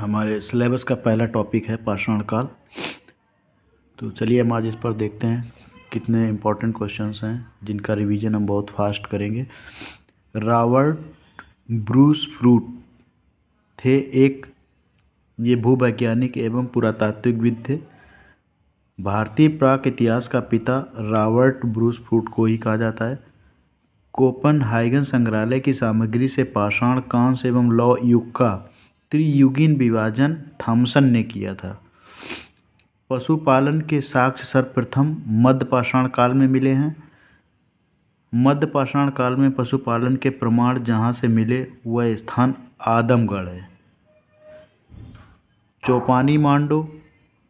हमारे सिलेबस का पहला टॉपिक है पाषाण काल। तो चलिए हम आज इस पर देखते हैं कितने इम्पोर्टेंट क्वेश्चंस हैं जिनका रिवीजन हम बहुत फास्ट करेंगे। रॉबर्ट ब्रूस फ्रूट थे ये भूवैज्ञानिक एवं पुरातात्विकविद थे। भारतीय प्राक इतिहास का पिता रॉबर्ट ब्रूस फ्रूट को ही कहा जाता है। कोपनहाइगन संग्रहालय की सामग्री से पाषाण कांस्य एवं लौह युग का त्रियुगीन विभाजन थॉमसन ने किया था। पशुपालन के साक्ष्य सर्वप्रथम मध्य पाषाण काल में मिले हैं। मध्य पाषाण काल में पशुपालन के प्रमाण जहाँ से मिले वह स्थान आदमगढ़ है। चौपानी मांडो,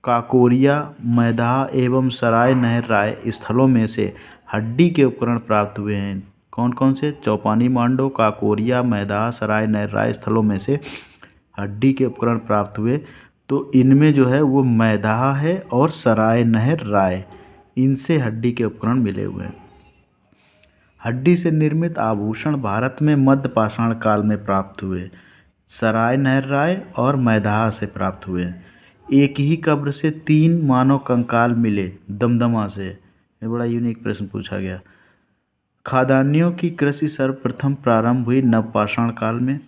काकोरिया, मैदाह एवं सराय नहर राय स्थलों में से हड्डी के उपकरण प्राप्त हुए हैं। कौन कौन से? चौपानी मांडो, काकोरिया, मैदाह, सराय नहर राय स्थलों में से हड्डी के उपकरण प्राप्त हुए। तो इनमें जो है वो मैदाह है और सराय नहर राय, इनसे हड्डी के उपकरण मिले हुए हैं। हड्डी से निर्मित आभूषण भारत में मध्य पाषाण काल में प्राप्त हुए, सराय नहर राय और मैदाह से प्राप्त हुए। एक ही कब्र से 3 मानव कंकाल मिले दमदमा से। ये बड़ा यूनिक प्रश्न पूछा गया। खाद्यान्नों की कृषि सर्वप्रथम प्रारंभ हुई नवपाषाण काल में।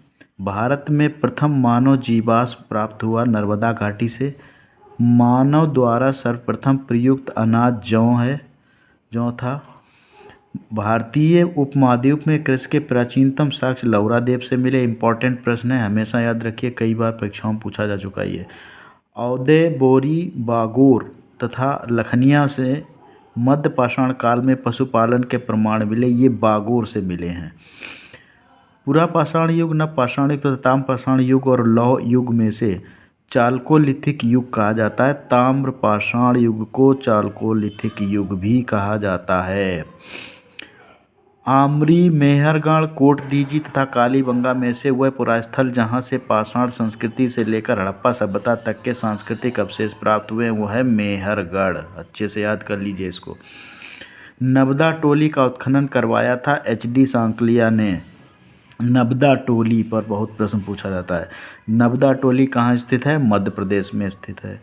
भारत में प्रथम मानव जीवाश्म प्राप्त हुआ नर्मदा घाटी से। मानव द्वारा सर्वप्रथम प्रयुक्त अनाज जौ था। भारतीय उपमहाद्वीप में कृषि के प्राचीनतम साक्ष्य लौरा देव से मिले। इंपॉर्टेंट प्रश्न है, हमेशा याद रखिए, कई बार परीक्षाओं में पूछा जा चुका है ये। औदय, बोरी, बागोर तथा लखनिया से मध्य पाषाण काल में पशुपालन के प्रमाण मिले, ये बागोर से मिले हैं। पुरा पाषाण युग, नव पाषाण युग तथा ताम्र पाषाण युग और लौह युग में से चाल्कोलिथिक युग कहा जाता है। ताम्र पाषाण युग को चाल्कोलिथिक युग भी कहा जाता है। आमरी, मेहरगढ़, कोटदीजी तथा कालीबंगा में से वह पुरास्थल जहाँ से पाषाण संस्कृति से लेकर हड़प्पा सभ्यता तक के सांस्कृतिक अवशेष प्राप्त हुए वो है मेहरगढ़। अच्छे से याद कर लीजिए इसको। नबदा टोली का उत्खनन करवाया था HD सांकलिया ने। नबदा टोली पर बहुत प्रश्न पूछा जाता है। नबदा टोली कहाँ स्थित है? मध्य प्रदेश में स्थित है।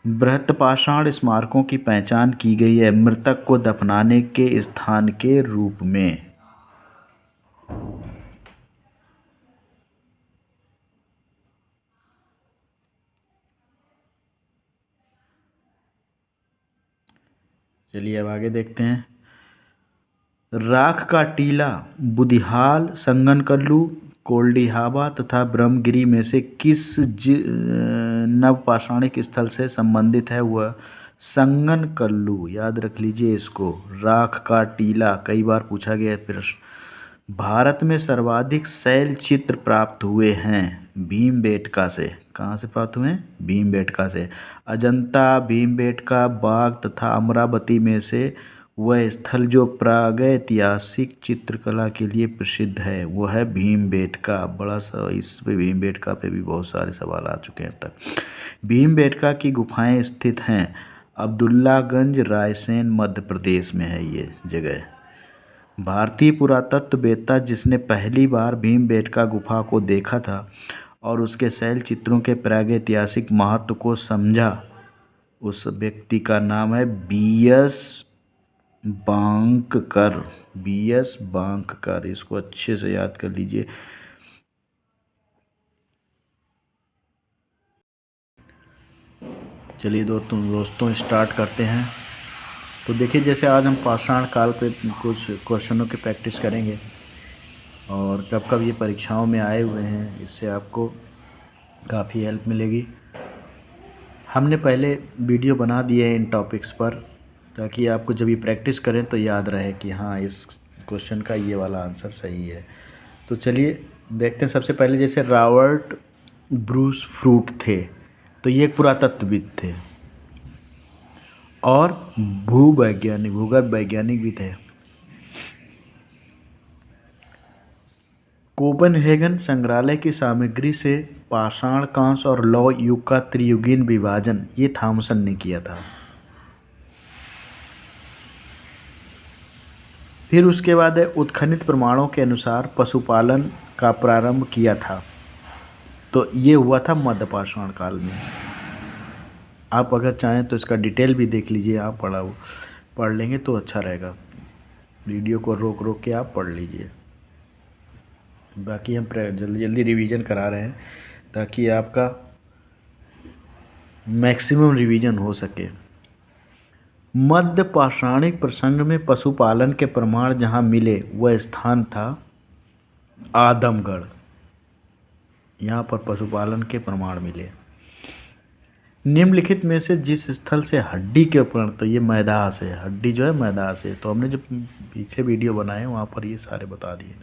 बृहत पाषाण स्मारकों की पहचान की गई है मृतक को दफनाने के स्थान के रूप में। चलिए अब आगे देखते हैं। राख का टीला बुदिहाल, संगनकल्लू, कोल्डिहाबा तथा ब्रह्मगिरी में से किस नवपाषाणिक स्थल से संबंधित है? वह संगनकल्लू, याद रख लीजिए इसको। राख का टीला कई बार पूछा गया प्रश्न। भारत में सर्वाधिक शैल चित्र प्राप्त हुए हैं भीमबेटका से। कहाँ से प्राप्त हुए हैं? भीमबेटका से। अजंता, भीमबेटका, बाघ तथा अमरावती में से वह स्थल जो प्रागैतिहासिक चित्रकला के लिए प्रसिद्ध है वो है भीमबेटका। बड़ा सा इस पे भीमबेटका पे भी बहुत सारे सवाल आ चुके हैं अब तक। भीमबेटका की गुफाएं स्थित हैं अब्दुल्लागंज, रायसेन, मध्य प्रदेश में है ये जगह। भारतीय पुरातत्ववेत्ता जिसने पहली बार भीमबेटका गुफा को देखा था और उसके शैल चित्रों के प्रागैतिहासिक महत्व को समझा, उस व्यक्ति का नाम है BS बांककर। BS बांककर, इसको अच्छे से याद कर लीजिए। चलिए दोस्तों स्टार्ट करते हैं। तो देखिए, जैसे आज हम पाषाण काल पे कुछ क्वेश्चनों की प्रैक्टिस करेंगे और कब कब ये परीक्षाओं में आए हुए हैं, इससे आपको काफ़ी हेल्प मिलेगी। हमने पहले वीडियो बना दिए हैं इन टॉपिक्स पर, ताकि आपको जब ये प्रैक्टिस करें तो याद रहे कि हाँ इस क्वेश्चन का ये वाला आंसर सही है। तो चलिए देखते हैं। सबसे पहले जैसे रॉबर्ट ब्रूस फ्रूट थे, तो ये एक पुरातत्वविद थे और भूगर्भ वैज्ञानिक भी थे। कोपनहेगन संग्रहालय की सामग्री से पाषाण कांस्य और लौह युग का त्रियुगीन विभाजन ये थॉमसन ने किया था। फिर उसके बाद उत्खनित प्रमाणों के अनुसार पशुपालन का प्रारंभ किया था। तो ये हुआ था मध्यपाषाण काल में। आप अगर चाहें तो इसका डिटेल भी देख लीजिए, आप पढ़ लेंगे तो अच्छा रहेगा। वीडियो को रोक रोक के आप पढ़ लीजिए। बाकी हम जल्दी जल्दी रिवीजन करा रहे हैं ताकि आपका मैक्सिमम रिवीजन हो सके। मध्य पाषाणिक प्रसंग में पशुपालन के प्रमाण जहाँ मिले वह स्थान था आदमगढ़। यहाँ पर पशुपालन के प्रमाण मिले। निम्नलिखित में से जिस स्थल से हड्डी के उपकरण, तो ये मैदाह से, हड्डी जो है मैदाह से, तो हमने जो पीछे वीडियो बनाए वहाँ पर ये सारे बता दिए।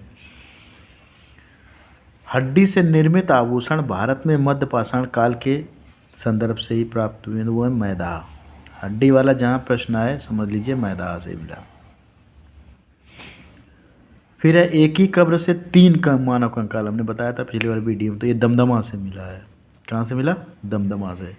हड्डी से निर्मित आभूषण भारत में मध्य पाषाण काल के संदर्भ से ही प्राप्त हुए, वो है मैदाह। हड्डी वाला जहाँ प्रश्न आए समझ लीजिए मैदाह से मिला। फिर है एक ही कब्र से 3 का मानव कंकाल, हमने बताया था पिछली वाली वीडियो में, तो ये दमदमा से मिला है। कहाँ से मिला? दमदमा से।